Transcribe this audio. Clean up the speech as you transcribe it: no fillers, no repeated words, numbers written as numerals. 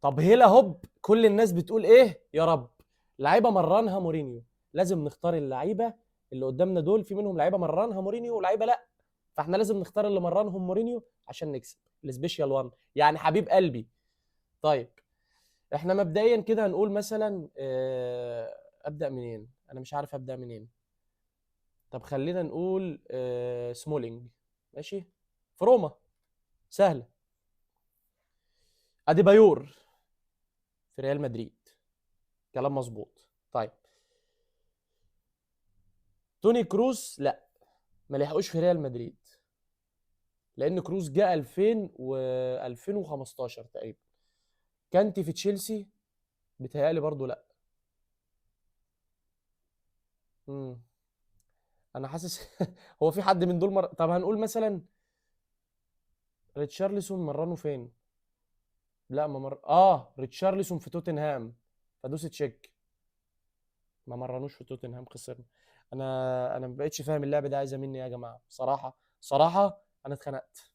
طب هيلا هوب، كل الناس بتقول ايه يا رب؟ لعيبه مرنها مورينيو. لازم نختار اللعيبه اللي قدامنا دول، في منهم لعيبه مرنها مورينيو ولعيبه لا. فاحنا لازم نختار اللي مرنهم مورينيو عشان نكسب السبيشال وان، يعني حبيب قلبي. طيب، احنا مبدئيا كده هنقول مثلا ابدا منين؟ انا مش عارف ابدا منين. طب خلينا نقول سمولينج. ماشي، في روما، سهله. اديبايور في ريال مدريد، كلام مظبوط. طيب، توني كروس لا، ما لحقوش في ريال مدريد، لان كروس جه 2000 و 2015 تقريبا. كانتي في تشيلسي، بيتهيألي برضو لا. امم انا حاسس هو في حد من دول طب هنقول مثلا ريتشارلسون. مرنه فين؟ لا، ما ريتشارلسون في توتنهام، فدوس تشيك. ما مرنوش في توتنهام، خسرنا. انا ما بقتش فاهم اللعبه دي عايزه مني إيه يا جماعه. صراحه صراحه انا اتخنقت.